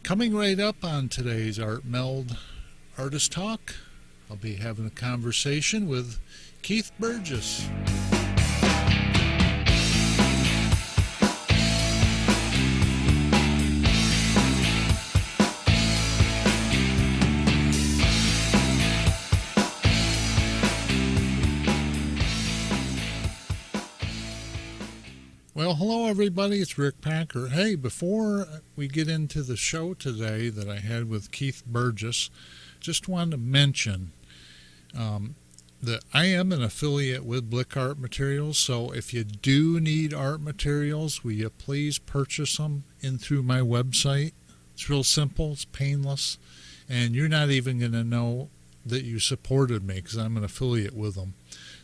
Coming right up on today's Art Meld Artist Talk, I'll be having a conversation with Keith Burgess. Well, hello everybody, it's Rick Packer. Hey, before we get into the show today that I had with Keith Burgess, just wanted to mention that I am an affiliate with Blick Art Materials, so if you do need art materials, will you please purchase them in through my website? It's real simple, it's painless, and you're not even going to know that you supported me because I'm an affiliate with them.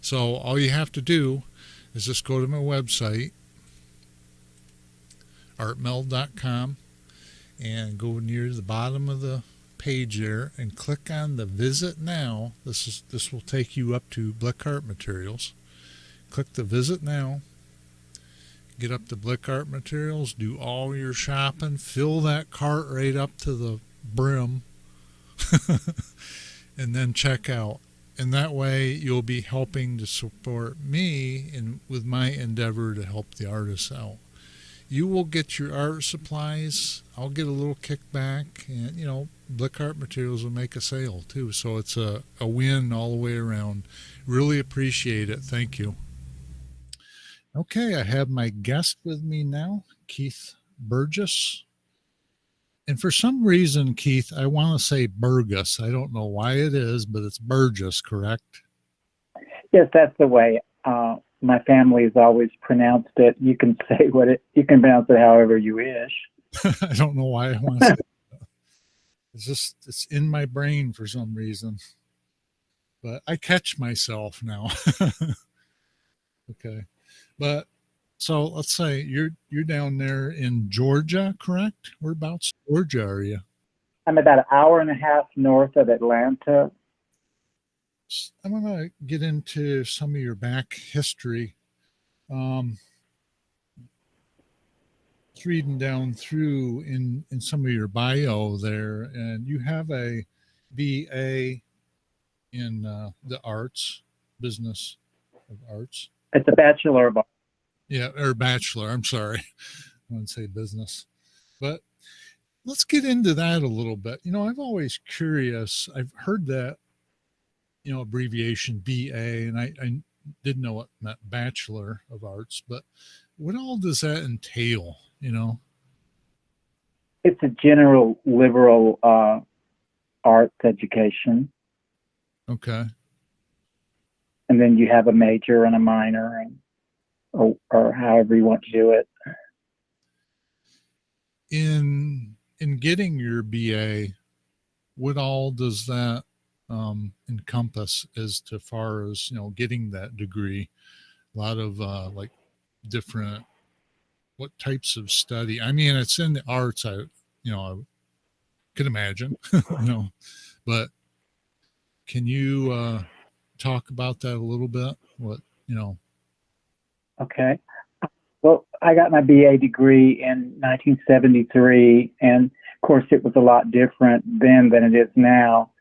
So all you have to do is just go to my website, artmeld.com, and go near the bottom of the page there and click on the Visit Now. This will take you up to Blick Art Materials. Click the Visit Now. Get up to Blick Art Materials, do all your shopping, fill that cart right up to the brim, and then check out. And that way you'll be helping to support me with my endeavor to help the artists out. You will get your art supplies. I'll get a little kickback, and Blick Art Materials will make a sale too. So it's a win all the way around. Really appreciate it. Thank you. Okay, I have my guest with me now, Keith Burgess. And for some reason, Keith, I want to say Burgess. I don't know why it is, but it's Burgess, correct? Yes, that's the way my family has always pronounced it. You can say you can pronounce it however you wish. I don't know why I want to say that. It's in my brain for some reason. But I catch myself now. Okay. But so let's say you're down there in Georgia, correct? Whereabouts in Georgia are you? I'm about an hour and a half north of Atlanta. I'm going to get into some of your back history. Reading down through in some of your bio there, and you have a BA in the arts, business of arts. It's a Bachelor of Arts. Yeah, or bachelor. I'm sorry. I wouldn't say business. But let's get into that a little bit. I've always curious. I've heard that abbreviation BA, and I didn't know what meant Bachelor of Arts, but what all does that entail? It's a general liberal arts education. Okay. And then you have a major and a minor, or however you want to do it. In getting your BA, what all does that encompass as to far as getting that degree? A lot of like different, what types of study? I mean, it's in the arts. I could imagine, but can you talk about that a little bit? Okay. Well, I got my BA degree in 1973, and of course, it was a lot different then than it is now.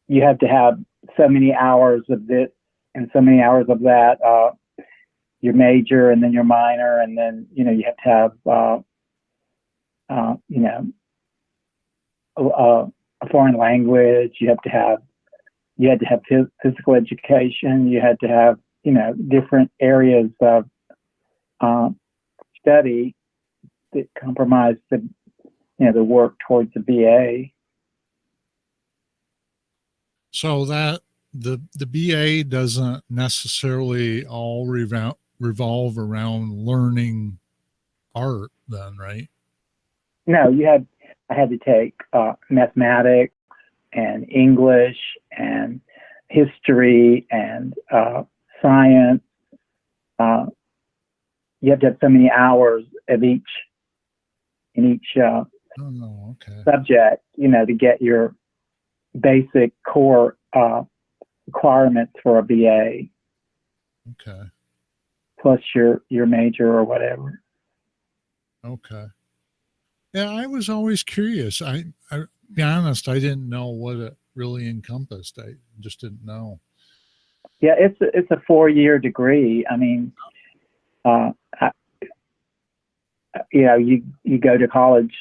You had to have so many hours of this and so many hours of that. Your major and then your minor, and then you have to have a foreign language. You had to have physical education. You had to have different areas of study that compromised the work towards the BA. So that the BA doesn't necessarily all revolve around learning art then, right? No, I had to take mathematics and English and history and science. You have to have so many hours of each subject, to get your basic core requirements for a BA. Okay. Plus your major or whatever. Okay. Yeah, I was always curious. I be honest, I didn't know what it really encompassed. I just didn't know. Yeah, it's a 4 year degree. I mean, uh, I, you go to college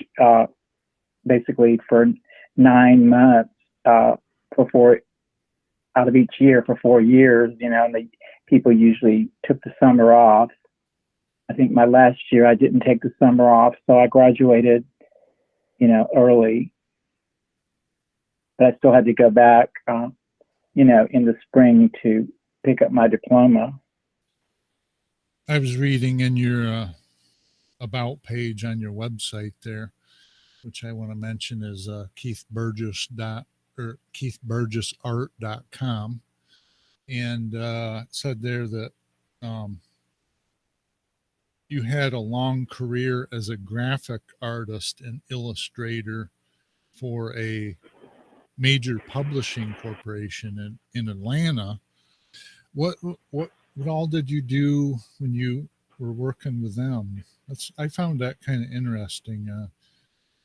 basically for 9 months for four out of each year for 4 years. And the people usually took the summer off. I think my last year I didn't take the summer off, so I graduated, early. But I still had to go back, in the spring to pick up my diploma. I was reading in your about page on your website there, which I want to mention is keithburgessart.com, and it said there that um, you had a long career as a graphic artist and illustrator for a major publishing corporation in Atlanta. What what what all did you do when you were working with them? I found that kind of interesting. A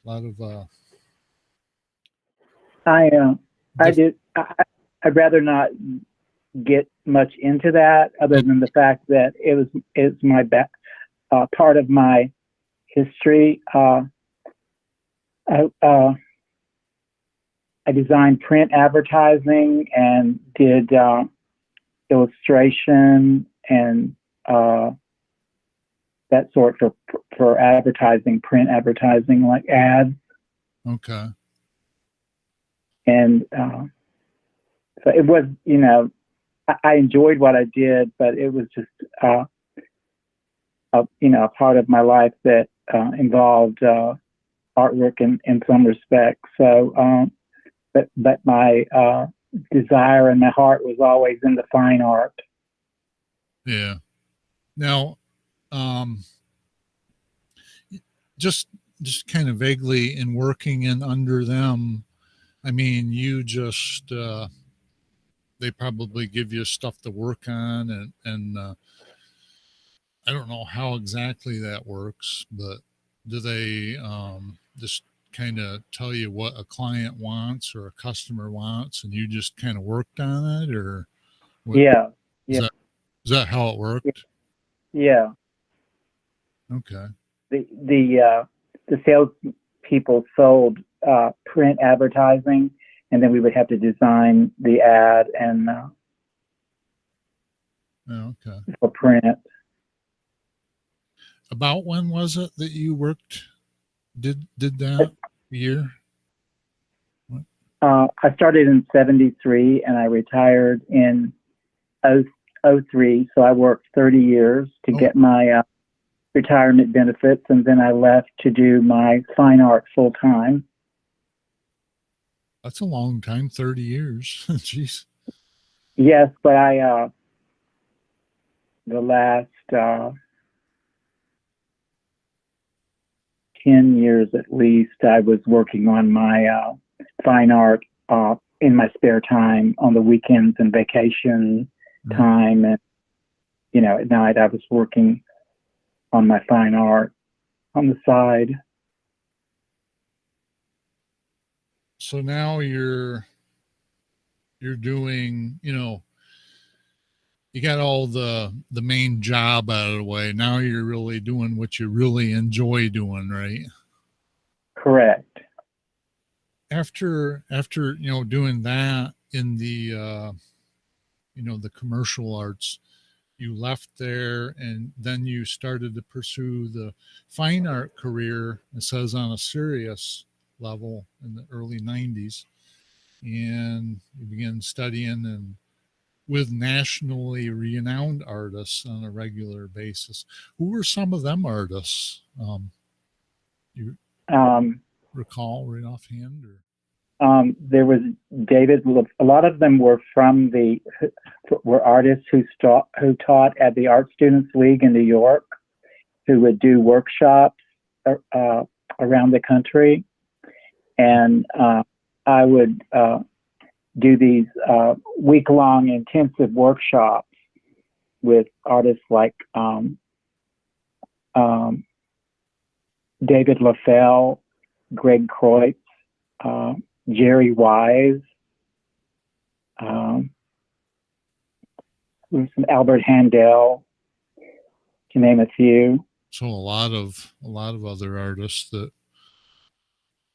lot of I I diff- did. I'd rather not get much into that, other than the fact that it's my part of my history. I, I designed print advertising and did illustration and that sort for advertising, print advertising like ads. okay. And so it was, I enjoyed what I did, but it was just a part of my life that involved artwork in some respects. So, but my desire and my heart was always in the fine art. Yeah. Now, um, just kind of vaguely in working in under them. I mean, you just they probably give you stuff to work on, and I don't know how exactly that works, but do they just kind of tell you what a client wants or a customer wants, and you just kind of worked on it, or what? Yeah, Is yeah, that how it worked? yeah. Okay. The sales people sold print advertising, and then we would have to design the ad and Oh, okay. for print. About when was it that you worked? Did that year? What? I started in '73 and I retired in 03. So I worked 30 years to Oh, get my retirement benefits, and then I left to do my fine art full time. that's a long time. 30 years. Jeez. Yes, but the last 10 years at least, I was working on my fine art in my spare time on the weekends and vacation Mm. time. And, at night I was working on my fine art on the side. So now you're doing, you got all the main job out of the way. Now you're really doing what you really enjoy doing, right? Correct. After doing that in the the commercial arts, you left there and then you started to pursue the fine art career, it says, on a serious level in the early 90s, and you began studying and with nationally renowned artists on a regular basis. Who were some of them artists? You Um, recall right offhand, or there was David. A lot of them were artists who taught at the Art Students League in New York, who would do workshops around the country, and I would do these week-long intensive workshops with artists like um, David LaFell, Greg Kreutz, uh, Jerry Wise, um, Albert Handel, to name a few. So a lot of other artists that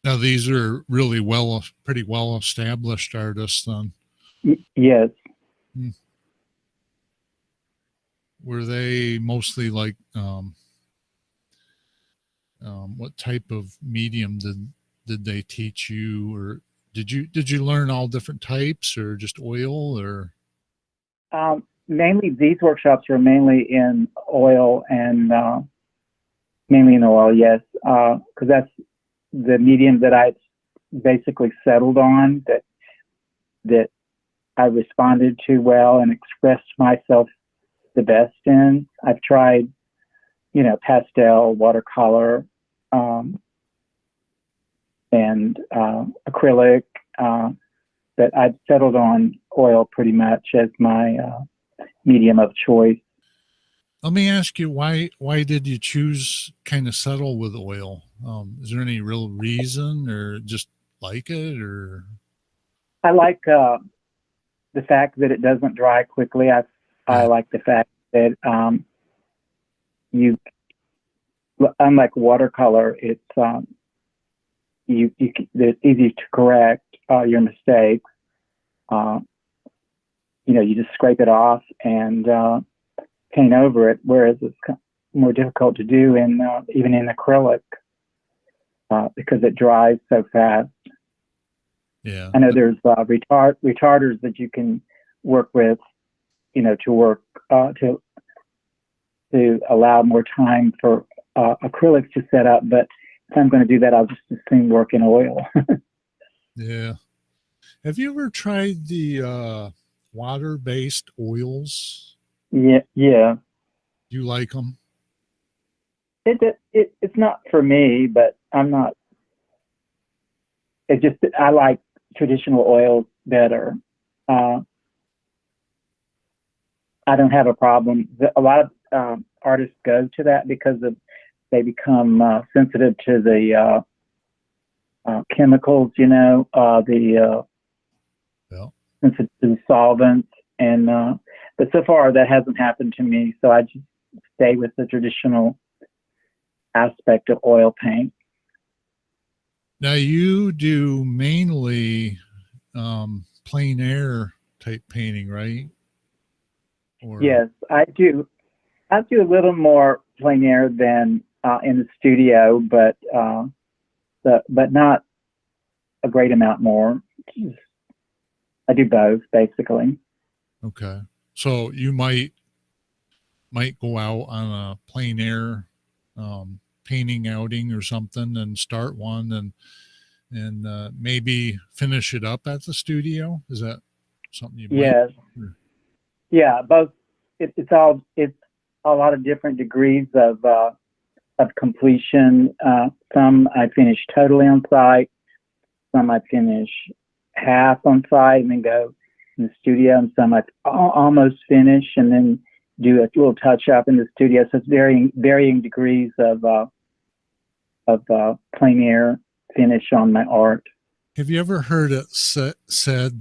now these are really pretty well established artists then. Yes. Hmm. Were they mostly like what type of medium did they teach you, or did you learn all different types, or just oil, or Mainly, these workshops were mainly in oil and mainly in oil, yes, because that's the medium that I basically settled on, that I responded to well and expressed myself the best in. I've tried, pastel, watercolor, um, and acrylic, but I've settled on oil pretty much as my medium of choice. let me ask you, why did you choose kind of settle with oil? Is there any real reason, or just like it, or I like the fact that it doesn't dry quickly. I yeah, like the fact that you, unlike watercolor, it's easy to correct your mistakes. Uh, you just scrape it off and paint over it, whereas it's more difficult to do in even in acrylic because it dries so fast. yeah, I know there's retarders that you can work with, to work to allow more time for acrylics to set up. But if I'm going to do that, I'll just as soon work in oil. yeah? Have you ever tried the water-based oils? Yeah, yeah. Do you like them? It's not for me, but I'm not. It just I like traditional oils better. Uh, I don't have a problem. A lot of artists go to that because they become sensitive to the chemicals, the Yeah. sensitive to the solvents, and but so far that hasn't happened to me. So I just stay with the traditional aspect of oil paint. Now you do mainly plein air type painting, right? Or Yes, I do. I do a little more plein air than in the studio, but not a great amount more. I do both basically. okay, so you might go out on a plein air painting outing or something, and start one, and maybe finish it up at the studio. Is that something you might? Yes, yeah, both. It's a lot of different degrees of completion. Some I finish totally on site. Some I finish half on site and then go in the studio, and some I almost finish and then do a little touch up in the studio. So it's varying degrees of plein air finish on my art. Have you ever heard it said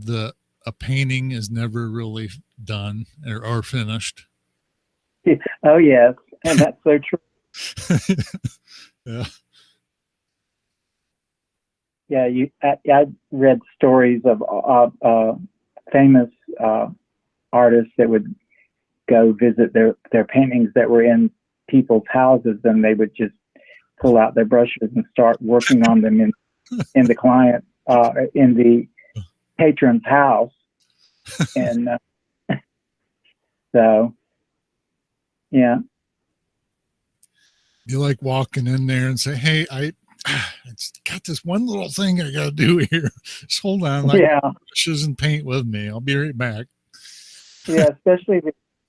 that a painting is never really done, or finished? Oh yes, and that's so true. Yeah. Yeah, I read stories of famous artists that would go visit their paintings that were in people's houses, and they would just pull out their brushes and start working on them in the client in the patron's house, and so yeah, You like walking in there and say, "Hey, it's got this one little thing I got to do here. Just hold on, I got yeah, brushes and paint with me. I'll be right back." yeah, especially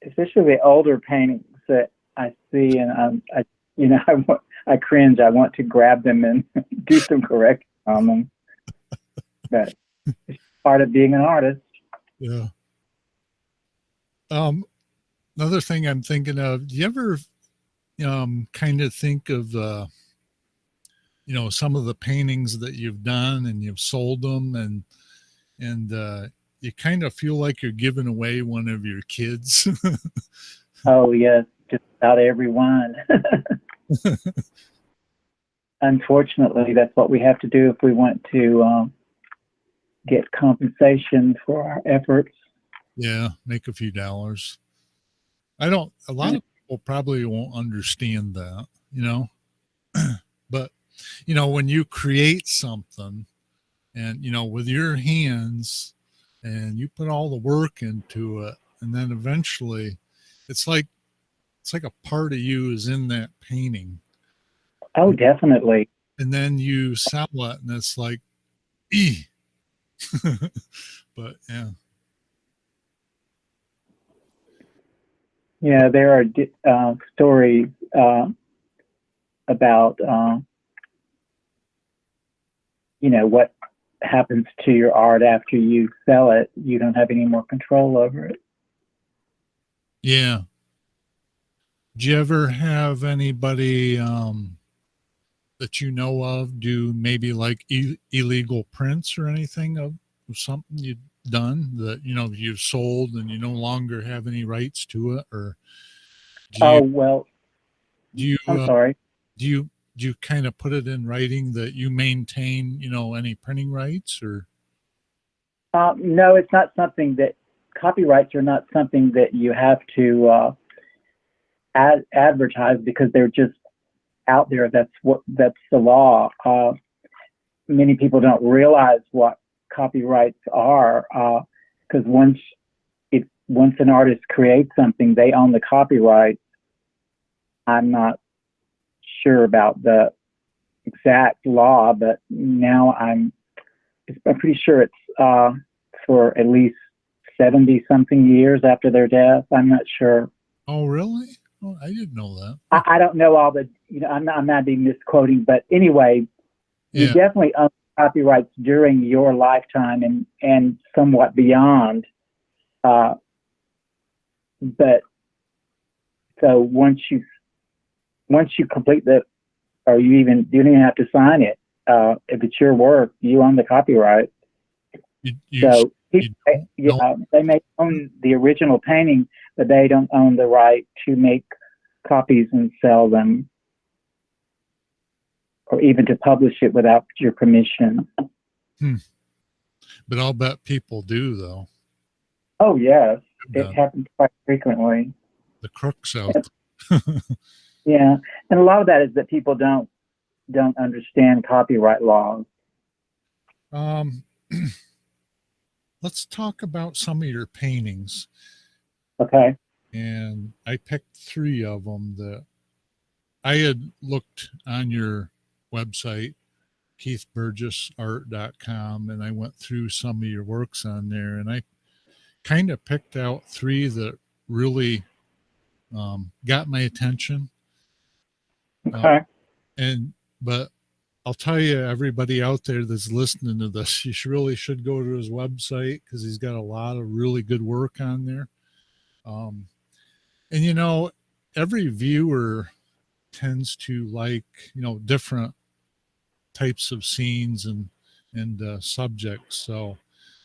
the older paintings that I see, and I cringe. I want to grab them and do some correction on them, but it's part of being an artist. Yeah. Um, Another thing I'm thinking of. Do you ever kind of think of some of the paintings that you've done and you've sold them, and you kind of feel like you're giving away one of your kids. Oh yes, just about everyone. Unfortunately, that's what we have to do if we want to get compensation for our efforts. Yeah, make a few dollars. I don't. A lot of people probably won't understand that, but when you create something and with your hands and you put all the work into it, and then eventually it's like a part of you is in that painting, Oh, definitely. and then you sell it and it's like ee. But yeah. Yeah, there are stories about what happens to your art after you sell it. You don't have any more control over it. Yeah. Do you ever have anybody that you know of do maybe like illegal prints or anything of something you've done that you've sold and you no longer have any rights to it, or do Oh you well, do you I'm uh, sorry. do you do you kind of put it in writing that you maintain any printing rights, or No, it's not something that copyrights are not something that you have to advertise because they're just out there. That's the law. Many people don't realize what copyrights are because once an artist creates something, they own the copyright. I'm not sure about the exact law, but now I'm pretty sure it's for at least 70 something years after their death. I'm not sure. oh really? Oh, I didn't know that. I don't know all the, I'm not being misquoting, but anyway, you Yeah. definitely own copyrights during your lifetime and somewhat beyond. Uh, but so once you complete or you don't even have to sign it. If it's your work, you own the copyright. You So you don't know. yeah, they may own the original painting, but they don't own the right to make copies and sell them, or even to publish it without your permission. Hmm. But I'll bet people do, though. Oh yes, it The, happens quite frequently. the crooks out there. Yeah, and a lot of that is that people don't understand copyright laws. um, let's talk about some of your paintings. Okay. And I picked three of them that I had looked on your website, keithburgessart.com, and I went through some of your works on there, and I kind of picked out three that really got my attention. Uh, Okay. and but I'll tell you, everybody out there that's listening to this, you really should go to his website because he's got a lot of really good work on there. Um, and every viewer tends to like different types of scenes and subjects. So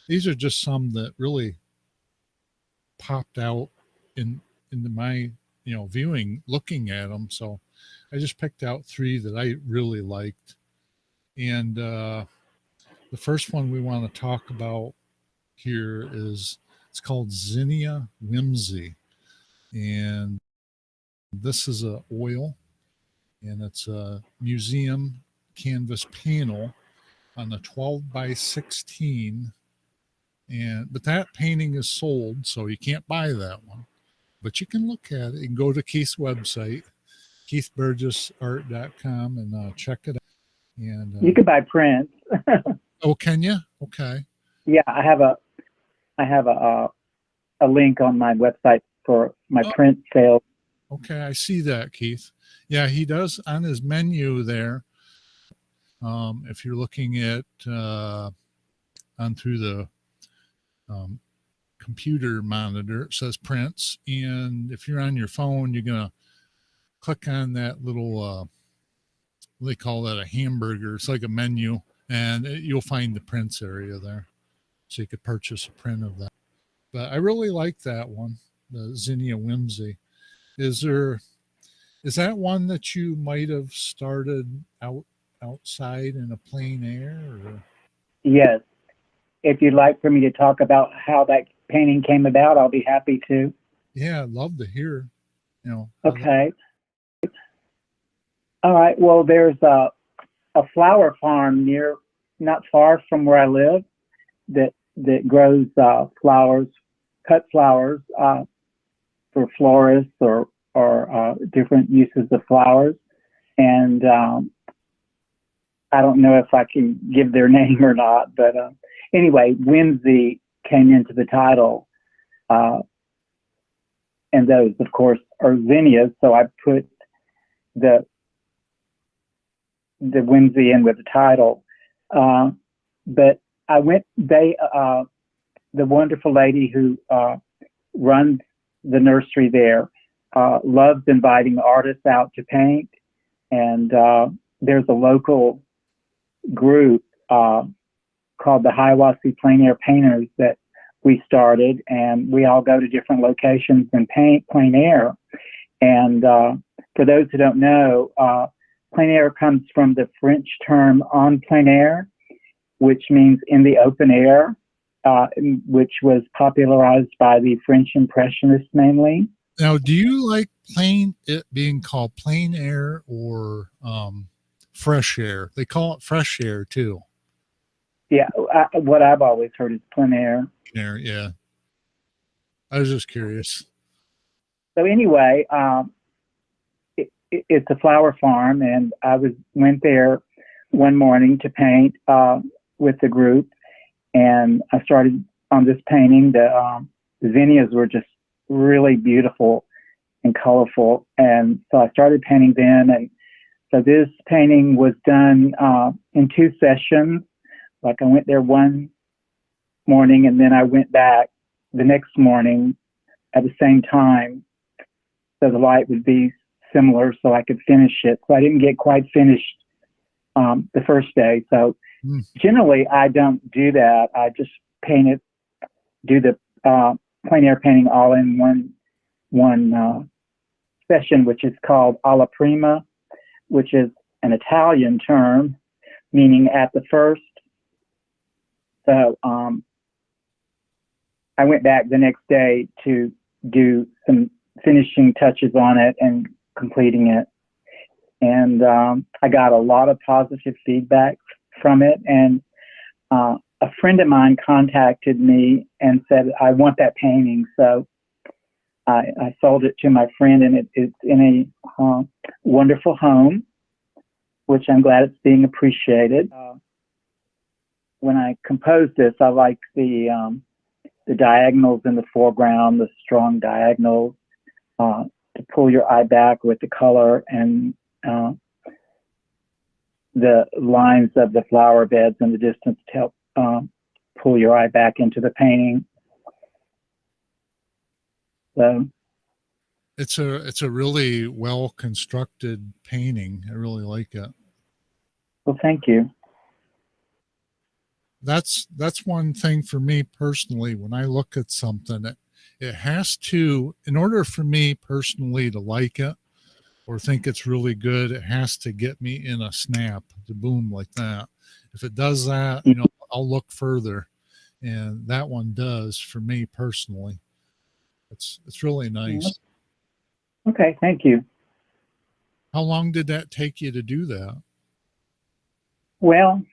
these are just some that really popped out in into my viewing, looking at them. So I just picked out three that I really liked, and the first one we want to talk about here is it's called Zinnia Whimsy, and this is a oil, and it's a museum canvas panel on a 12 by 16, but that painting is sold, so you can't buy that one, but you can look at it. You can go to Keith's website, keithburgessart.com, and check it out. And You can buy prints. oh, can you? Okay. Yeah, I have a link on my website for my Oh, print sales. okay, I see that, Keith. Yeah, he does on his menu there. If you're looking at on through the um, computer monitor, it says prints, and if you're on your phone, you're gonna click on that little they call that a hamburger. It's like a menu, and you'll find the prints area there, so you could purchase a print of that. But I really like that one, the Zinnia Whimsy. Is there is that one that you might have started outside in a plein air? Or? Yes. If you'd like for me to talk about how that painting came about, I'll be happy to. Yeah, I'd love to hear. Okay. All right. Well, there's a flower farm not far from where I live, that grows flowers, cut flowers for florists or different uses of flowers. And I don't know if I can give their name or not, but anyway, Whimsy came into the title. And those, of course, are zinnias. So I put the Whimsy in with the title. But the wonderful lady who runs the nursery there loves inviting artists out to paint. And there's a local group called the Hiawassee Plein Air Painters that we started, and we all go to different locations and paint plein air. And for those who don't know, plein air comes from the French term en plein air, which means in the open air, which was popularized by the French Impressionists mainly. Now, do you like it being called plein air or fresh air? They call it fresh air too. Yeah, what I've always heard is plein air. Air, yeah. I was just curious. So anyway, it's a flower farm, and I went there one morning to paint with the group, and I started on this painting. The zinnias were just really beautiful and colorful, and so I started painting then. And so this painting was done in 2 sessions. Like I went there one morning, and then I went back the next morning at the same time, so the light would be similar, so I could finish it. So I didn't get quite finished the first day. So generally, I don't do that. I just do the plein air painting all in one session, which is called alla prima, which is an Italian term meaning at the first. So I went back the next day to do some finishing touches on it and completing it. And I got a lot of positive feedback from it. And a friend of mine contacted me and said, I want that painting. So I sold it to my friend, and it's in a wonderful home, which I'm glad it's being appreciated. When I composed this, I like the diagonals in the foreground, the strong diagonals, to pull your eye back with the color, and the lines of the flower beds in the distance to help pull your eye back into the painting. So it's a really well constructed painting. I really like it. Well, thank you. That's one thing for me personally. When I look at something, it has to, in order for me personally to like it or think it's really good, it has to get me in a snap, to boom like that. If it does that, I'll look further, and that one does for me personally. It's really nice. Okay, thank you. How long did that take you to do that? Well,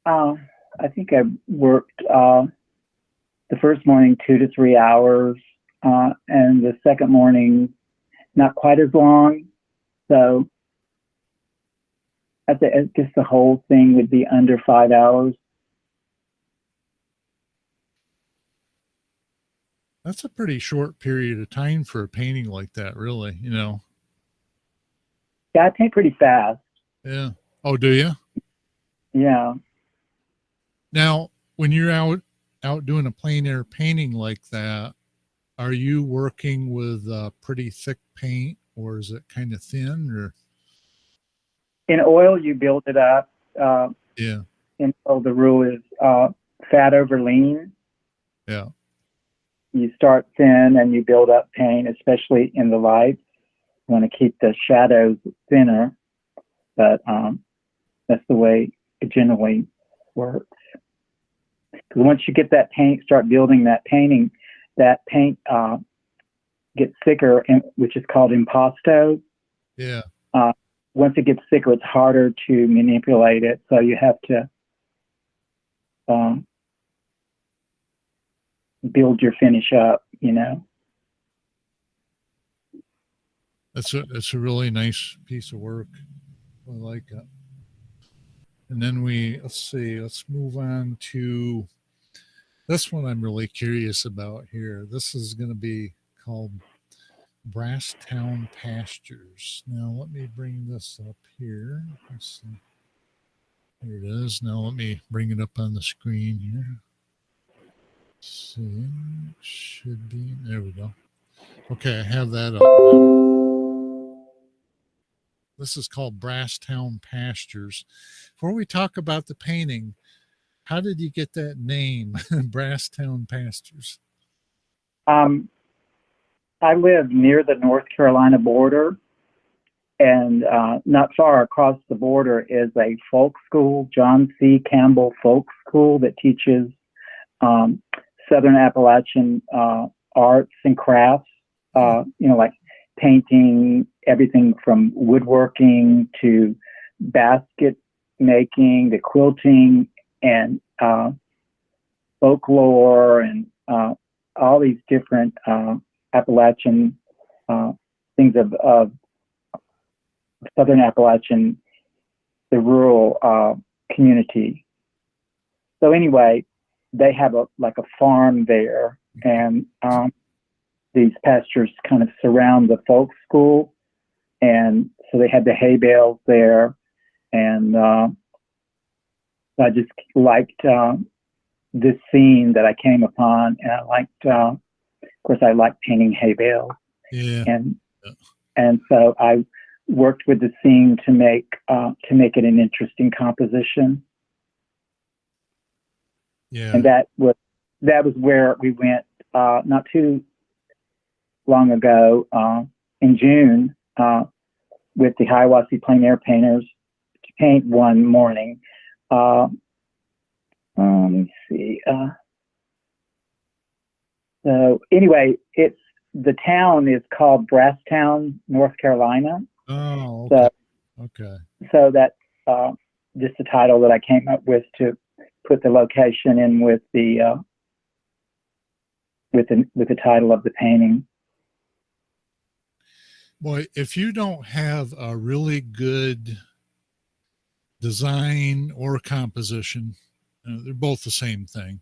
I think I worked the first morning 2 to 3 hours, and the second morning not quite as long. So I guess the whole thing would be under 5 hours. That's a pretty short period of time for a painting like that, really, Yeah, I paint pretty fast. Yeah. Oh, do you? Yeah. Now, when you're out doing a plein air painting like that, are you working with pretty thick paint, or is it kind of thin? Or In oil, you build it up. Yeah. And so the rule is fat over lean. Yeah. You start thin and you build up paint, especially in the lights. You want to keep the shadows thinner, but that's the way it generally works. Because once you get that paint, start building that painting, that paint gets thicker, which is called impasto. Yeah. Once it gets thicker, it's harder to manipulate it. So you have to build your finish up, you know. It's a really nice piece of work. I like it. And then let's move on to this one I'm really curious about here. This is going to be called Brasstown Pastures. Now, let me bring this up here. Let's see. Here it is. Now, let me bring it up on the screen here. Let's see. It should be. There we go. Okay, I have that up now. This is called Brasstown Pastures. Before we talk about the painting, how did you get that name, Brasstown Pastures? I live near the North Carolina border, and not far across the border is a folk school, John C. Campbell Folk School, that teaches Southern Appalachian arts and crafts, like painting, everything from woodworking to basket making, to quilting, and folklore, and all these different Appalachian things of Southern Appalachian, the rural community. So anyway, they have a farm there, and these pastures kind of surround the folk school, and so they had the hay bales there, and I just liked this scene that I came upon, and I liked, of course, I like painting hay bales, and so I worked with the scene to make it an interesting composition. Yeah, and that was where we went not too long ago, in June, with the Hiawassee Plein Air Painters to paint one morning. Let me see. So anyway, the town is called Brasstown, North Carolina. Oh, okay. So that's just the title that I came up with to put the location in with the title of the painting. Boy, if you don't have a really good design or composition, they're both the same thing,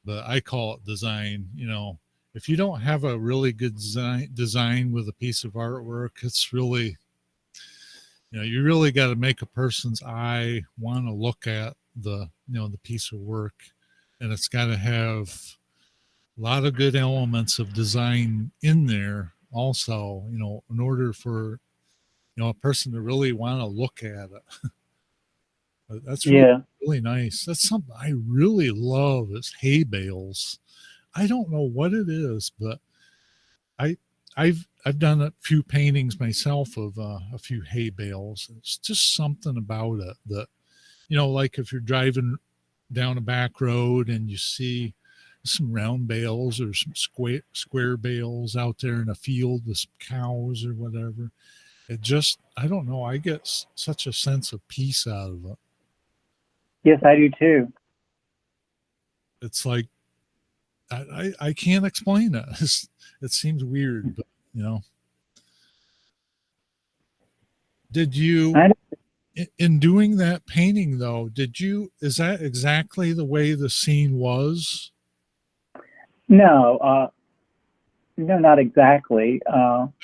but I call it design. If you don't have a really good design with a piece of artwork, it's really, you really got to make a person's eye want to look at the piece of work, and it's got to have a lot of good elements of design in there also, in order for, a person to really want to look at it. That's really, really nice. That's something I really love, is hay bales. I don't know what it is, but I've done a few paintings myself of a few hay bales. It's just something about it that, like if you're driving down a back road and you see some round bales or some square bales out there in a field with some cows or whatever, it just, I don't know, I get such a sense of peace out of it. Yes, I do too. It's like, I can't explain it. It seems weird, but did you, in doing that painting though, is that exactly the way the scene was? No, not exactly.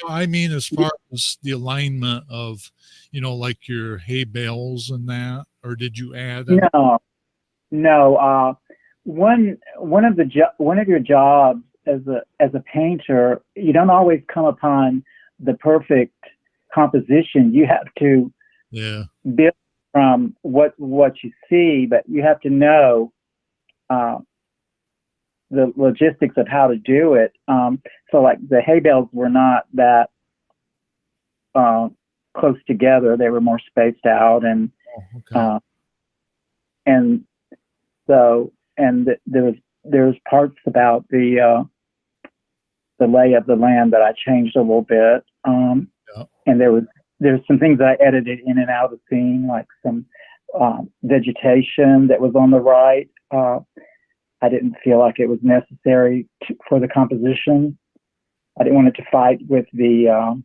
I mean, as far as the alignment of, like your hay bales and that, or did you add any? No. One of your jobs as a painter, you don't always come upon the perfect composition. You have to Yeah. build from what you see, but you have to know uh, the logistics of how to do it. So like the hay bales were not that uh, close together; they were more spaced out, Oh, okay. uh, and so there's parts about the lay of the land that I changed a little bit, Yeah. and there's some things that I edited in and out of the scene, like some vegetation that was on the right. I didn't feel like it was necessary for the composition. I didn't want it to fight with the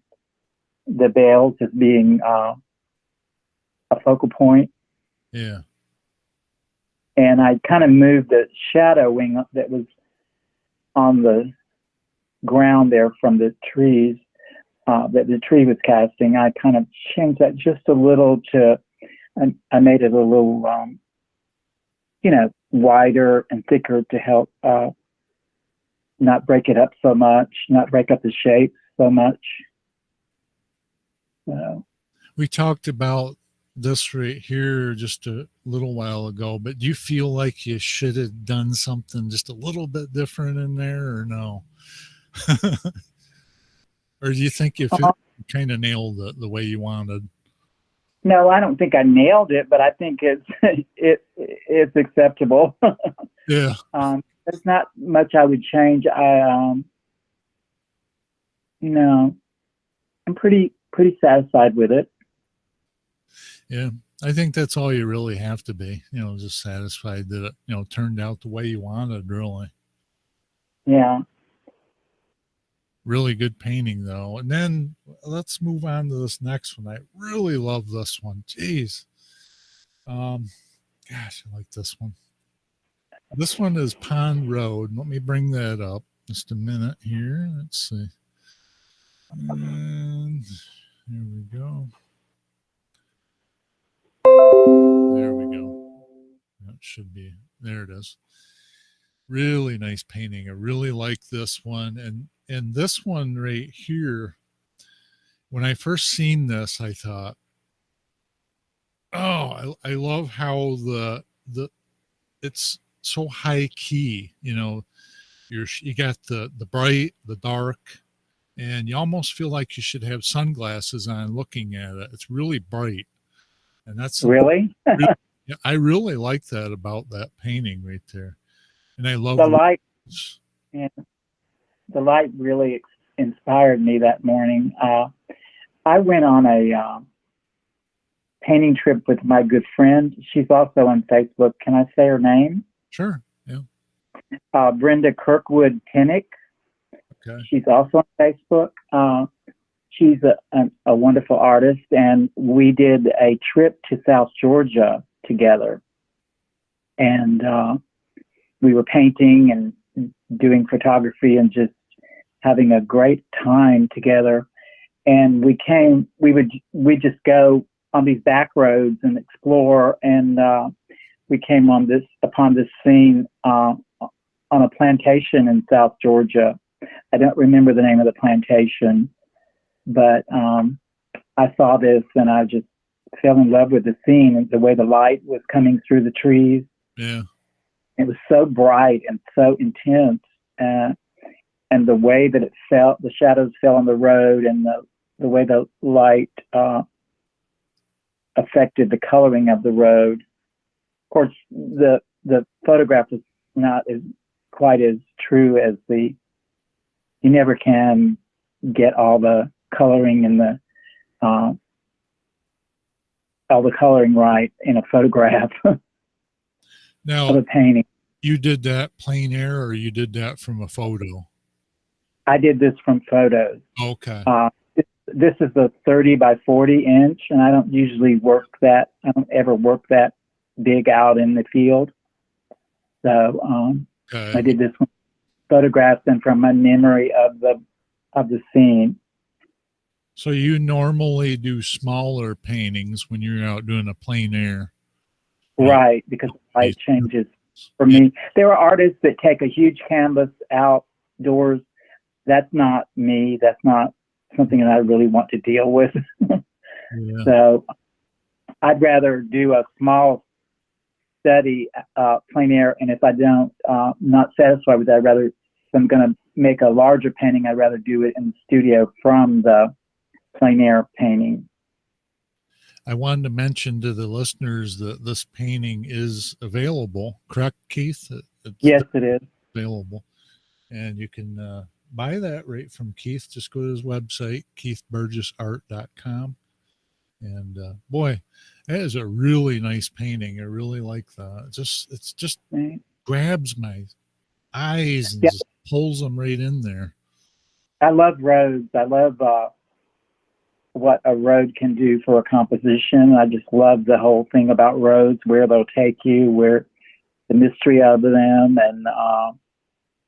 bales as being a focal point, Yeah. and I kind of moved the shadowing that was on the ground there from the trees that the tree was casting. I kind of changed that just a little I made it a little, wider and thicker to help not break it up so much, not break up the shape so much. So, We talked about this right here just a little while ago, but do you feel like you should have done something just a little bit different in there or no? Or do you think if it uh, kind of nailed it the way you wanted? no, I don't think I nailed it, but I think it's it's acceptable. Yeah. There's not much I would change. No, I'm pretty satisfied with it. Yeah. I think that's all you really have to be, just satisfied that it, turned out the way you wanted, really. Yeah. Really good painting, though. And then let's move on to this next one. I really love this one. Jeez. Um, Gosh, I like this one. This one is Pond Road. Let me bring that up just a minute here. Let's see. And here we go. There we go. That should be, there it is. Really nice painting. I really like this one. And this one right here, when I first seen this, I thought, oh, I love how the it's so high key, you got the bright, the dark, and you almost feel like you should have sunglasses on looking at it. It's really bright, and that's something Really? really, yeah, I really like that about that painting right there. And I love The the light, yeah, the light really inspired me that morning. I went on a painting trip with my good friend. She's also on Facebook. Can I say her name? sure, yeah, Brenda Kirkwood Pinnick. okay, She's also on Facebook. She's a wonderful artist, and we did a trip to South Georgia together. And we were painting and doing photography and just having a great time together. And we just go on these back roads and explore. And we came upon this scene on a plantation in South Georgia. I don't remember the name of the plantation, but I saw this and I just fell in love with the scene and the way the light was coming through the trees. yeah, It was so bright and so intense, and the way that it fell, the shadows fell on the road, and the way the light affected the coloring of the road. Of course, the photograph is not as quite as true as you never can get all the coloring and all the coloring right in a photograph of now a painting. you did that plein air or you did that from a photo? I did this from photos. Okay, This is a 30 by 40 inch, and I don't usually work that. I don't ever work that big out in the field. So I okay. did this one, photographs and from my memory of the scene. So you normally do smaller paintings when you're out doing a plein air, you know, Right, because the light these- changes for yeah, me. There are artists that take a huge canvas outdoors. That's not me. That's not something that I really want to deal with. yeah. So I'd rather do a small study, plein air, and if I don't, not satisfied with that, I'd rather, if I'm going to make a larger painting, I'd rather do it in the studio from the plein air painting. I wanted to mention to the listeners that this painting is available, correct, Keith? It's Yes, it is. available. And you can buy that right from Keith. Just go to his website, keithburgessart.com. And boy, that is a really nice painting. I really like that. It's just grabs my eyes and Yeah, just pulls them right in there. I love roads. I love what a road can do for a composition. I just love the whole thing about roads, where they'll take you, where the mystery of them, and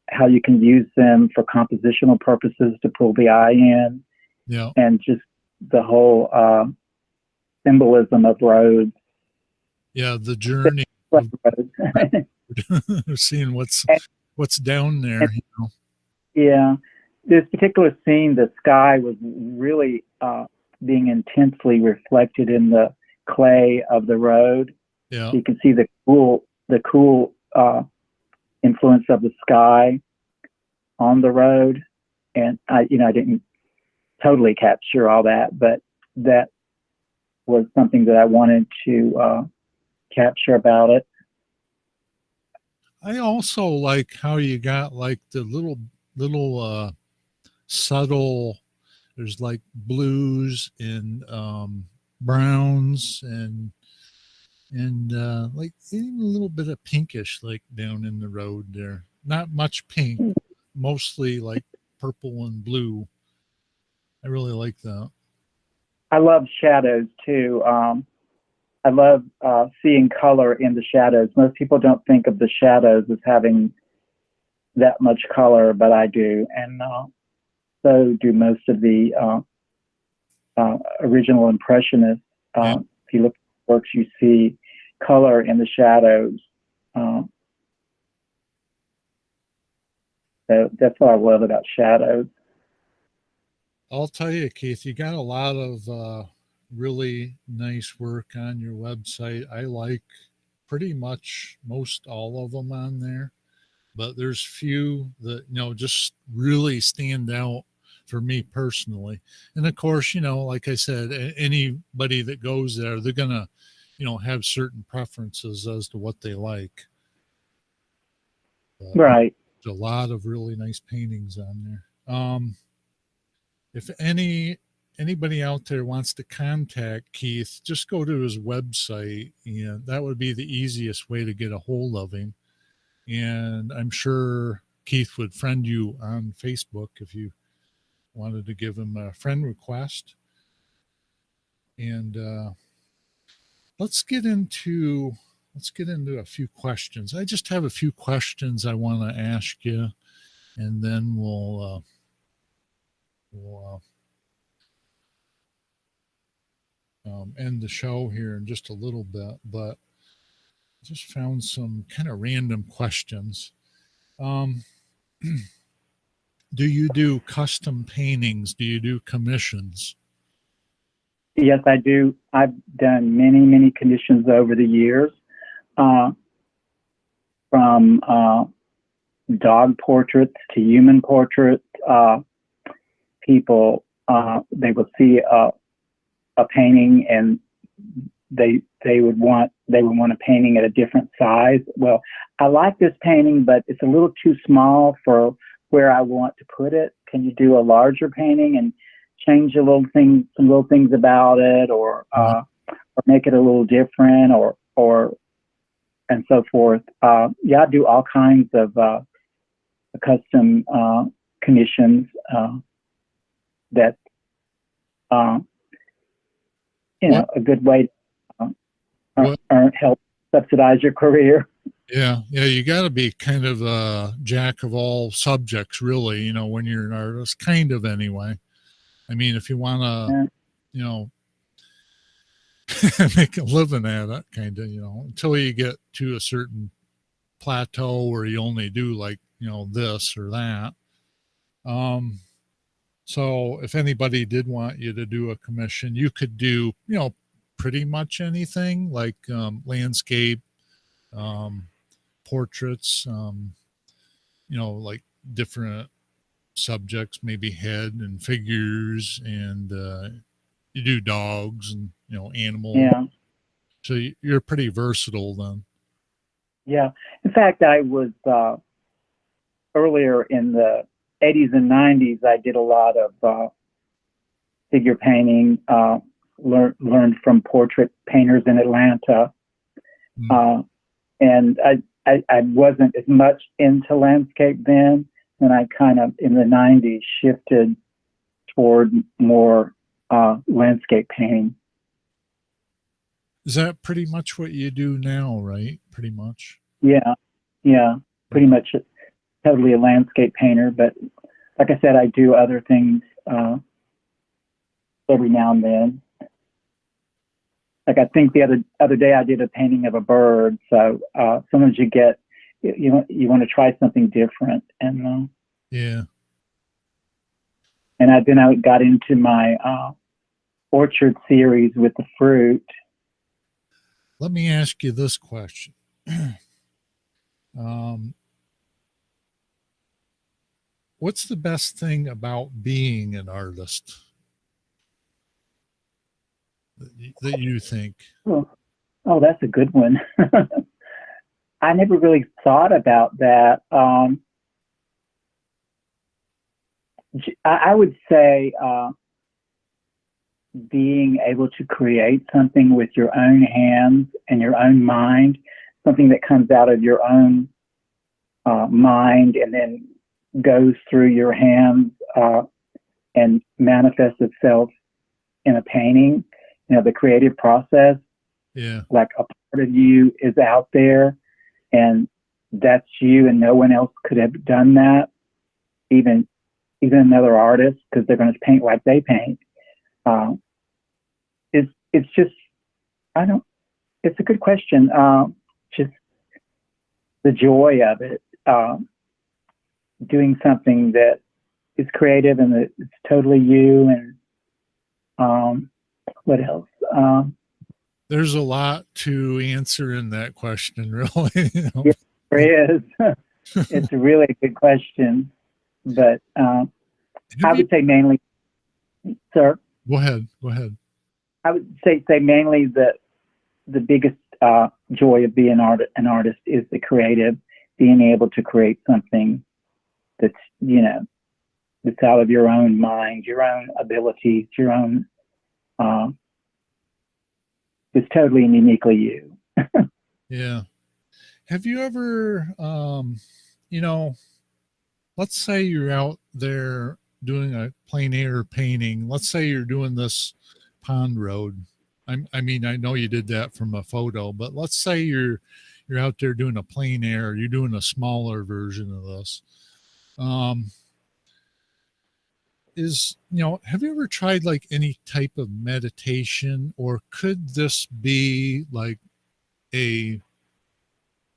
how you can use them for compositional purposes to pull the eye in, Yeah. and just the whole symbolism of roads. Yeah, the journey of seeing what's down there, you know. Yeah, this particular scene, the sky was really being intensely reflected in the clay of the road. Yeah. You can see the cool influence of the sky on the road, and I didn't totally capture all that, but that was something that I wanted to capture about it. I also like how you got like the little subtle, there's like blues and browns and like even a little bit of pinkish like down in the road there. Not much pink, mostly like purple and blue. I really like that. I love shadows too. I love seeing color in the shadows. Most people don't think of the shadows as having that much color, but I do, and so do most of the original impressionists. Yeah. If you look at works, you see color in the shadows. So that's what I love about shadows. I'll tell you, Keith, you got a lot of really nice work on your website. I like pretty much most all of them on there, but there's few that just really stand out for me personally. And of course, like I said, anybody that goes there, they're gonna have certain preferences as to what they like. But Right. there's a lot of really nice paintings on there. If anybody out there wants to contact Keith, just go to his website, and that would be the easiest way to get a hold of him. And I'm sure Keith would friend you on Facebook if you wanted to give him a friend request. And let's get into a few questions. I just have a few questions I want to ask you, and then we'll end the show here in just a little bit. But I just found some kind of random questions. Um, do you do custom paintings? Do you do commissions? Yes, I do. I've done many, many commissions over the years, from dog portraits to human portraits. People, they will see a painting, and they would want a painting at a different size. Well, I like this painting, but it's a little too small for where I want to put it. Can you do a larger painting and change some little things about it, or make it a little different, or and so forth. Yeah, I do all kinds of custom commissions that a good way to help subsidize your career. Yeah, you got to be kind of a jack of all subjects, really. When you're an artist, kind of anyway. I mean, if you want to, make a living at it, kind of, until you get to a certain plateau where you only do like this or that. So if anybody did want you to do a commission, you could do pretty much anything like landscape, um, portraits, like different subjects, maybe head and figures, and you do dogs and animals. Yeah. So you're pretty versatile then. Yeah. In fact, I was earlier in the 80s and 90s. I did a lot of figure painting. Learned from portrait painters in Atlanta, Mm. and I wasn't as much into landscape then. And I kind of in the 90s shifted toward more landscape painting. Is that pretty much what you do now, right? Pretty much. Yeah, yeah, Yeah. pretty much totally a landscape painter. But like I said, I do other things every now and then. Like I think the other day I did a painting of a bird. So sometimes you get you want to try something different, Yeah. and I got into my orchard series with the fruit. Let me ask you this question. um, what's the best thing about being an artist that you think? Oh, oh, that's a good one. I never really thought about that. I would say being able to create something with your own hands and your own mind, something that comes out of your own mind and then goes through your hands and manifests itself in a painting. The creative process, Yeah. like a part of you is out there, and that's you, and no one else could have done that. Even another artist, because they're going to paint like they paint. Uh, it's just I don't. It's a good question. Just the joy of it, doing something that is creative and that it's totally you. And what else? There's a lot to answer in that question, really. Yeah, there is. It's a really good question, but I Have you? would say mainly, sir. Go ahead. Go ahead. I would say mainly the biggest joy of being an artist is the creative, being able to create something that's that's out of your own mind, your own abilities, your own. Uh, it's totally and uniquely you. Yeah. Have you ever, you know, let's say you're out there doing a plein air painting. Let's say you're doing this pond road. I mean, I know you did that from a photo, but let's say you're out there doing a plein air. You're doing a smaller version of this. Um, have you ever tried like any type of meditation, or could this be like a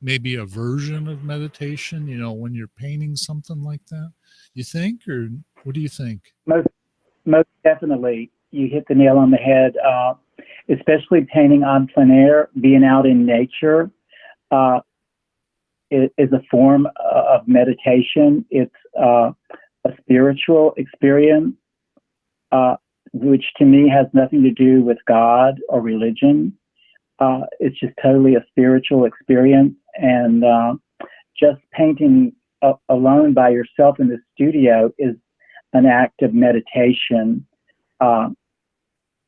maybe a version of meditation, when you're painting something like that? You think, or what do you think? Most most definitely, you hit the nail on the head. Especially painting on plein air, being out in nature. Uh, is a form of meditation. It's a spiritual experience, which to me has nothing to do with God or religion. It's just totally a spiritual experience. And just painting alone by yourself in the studio is an act of meditation. Uh,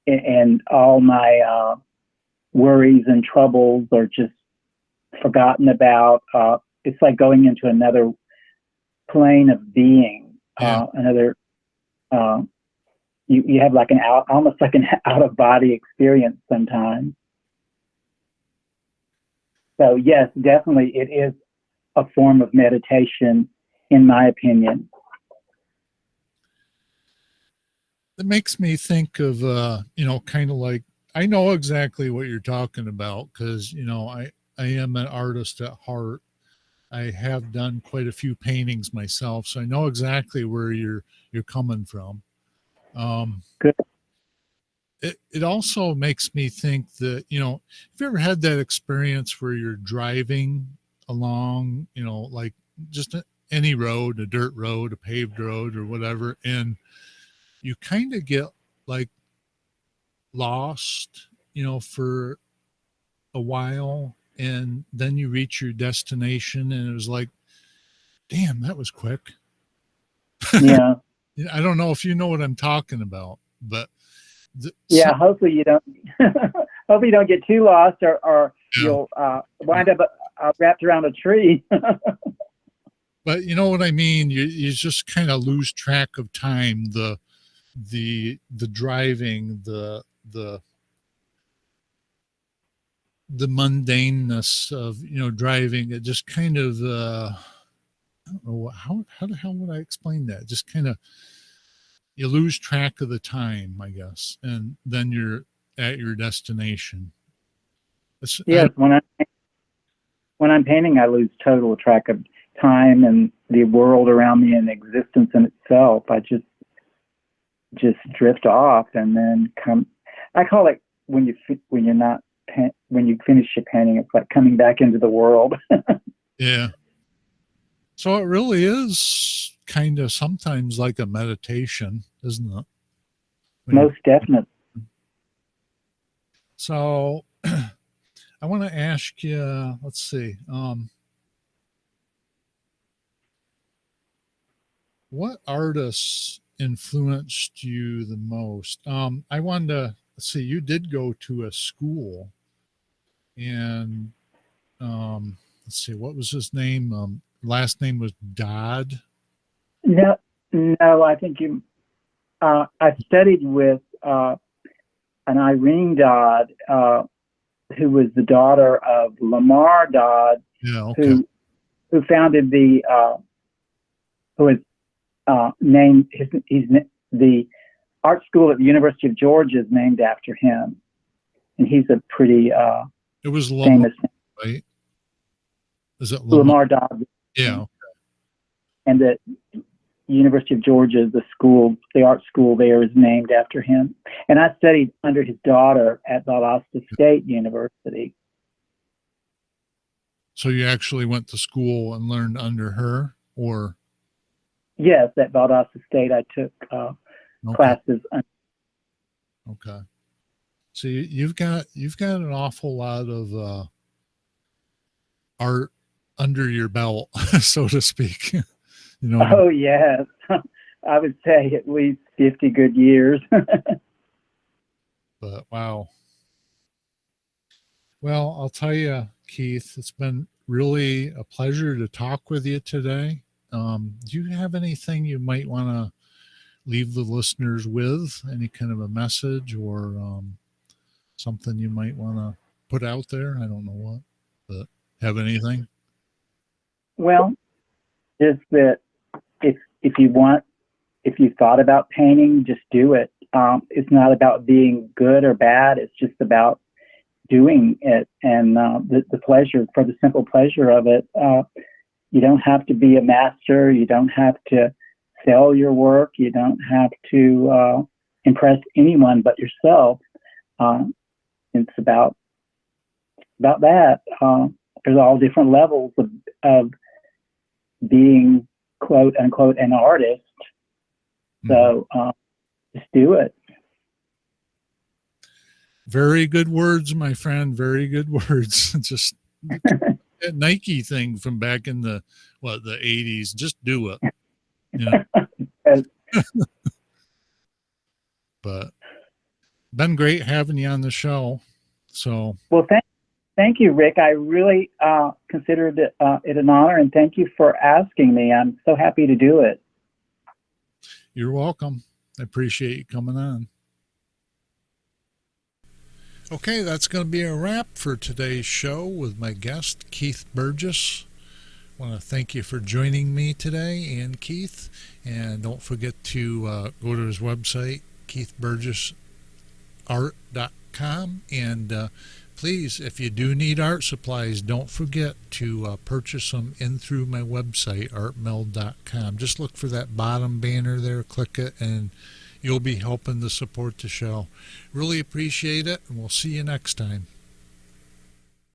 and all my worries and troubles are just forgotten about. It's like going into another plane of being, Yeah. another. Uh, you have like almost like an out of body experience sometimes. So yes, definitely, it is a form of meditation, in my opinion. It makes me think of, kind of like, I know exactly what you're talking about because, I am an artist at heart. I have done quite a few paintings myself, so I know exactly where you're coming from. Um, Good. it also makes me think that, have you ever had that experience where you're driving along, like just any road, a dirt road, a paved road, or whatever, and you kind of get like lost, for a while, and then you reach your destination, and it was like, damn, that was quick. Yeah. I don't know if you know what I'm talking about, but Yeah. Hopefully you don't. Hopefully you don't get too lost, or yeah. you'll wind up wrapped around a tree. But you know what I mean? You just kind of lose track of time. The driving, the mundaneness of driving. It just kind of I don't know how the hell would I explain that? Just kind of you lose track of the time, I guess, and then you're at your destination. Yes, when I'm painting, I lose total track of time and the world around me and existence in itself. I just drift off and then come. I call it when you finish your painting, it's like coming back into the world. Yeah. So it really is kind of sometimes like a meditation, isn't it? Most definitely. So I want to ask you, let's see, what artists influenced you the most? I wanted to, let's see, you did go to a school, and let's see, what was his name? Last name was Dodd. No, I think you. I studied with an Irene Dodd, who was the daughter of Lamar Dodd, Yeah, okay. who founded the who was named the art school at the University of Georgia is named after him, and he's a pretty it was Lamar, famous, right? Is it Lamar? Dodd? Yeah. And the University of Georgia, the art school there is named after him. And I studied under his daughter at Valdosta State University. So you actually went to school and learned under her, or? Yes, at Valdosta State, I took classes. Okay. So you've got an awful lot of art under your belt, so to speak. Oh yes, I would say at least 50 good years. But wow. Well, I'll tell you, Keith, it's been really a pleasure to talk with you today. Do you have anything you might want to leave the listeners with? Any kind of a message or something you might want to put out there? I don't know what, but have anything? Well, just that if you thought about painting, just do it. It's not about being good or bad. It's just about doing it and the pleasure, for the simple pleasure of it. You don't have to be a master. You don't have to sell your work. You don't have to impress anyone but yourself. It's about that. There's all different levels of being, quote unquote, an artist. So just do it. Very good words, my friend. Very good words. Just that Nike thing from back in the 80s. Just do it. But been great having you on the show. So well, thank you, Rick. I really considered it an honor, and thank you for asking me. I'm so happy to do it. You're welcome. I appreciate you coming on. Okay, that's going to be a wrap for today's show with my guest, Keith Burgess. I want to thank you for joining me today, and Keith. And don't forget to go to his website, keithburgessart.com. And please, if you do need art supplies, don't forget to purchase them in through my website, artmeld.com. Just look for that bottom banner there, click it, and you'll be helping to support the show. Really appreciate it, and we'll see you next time.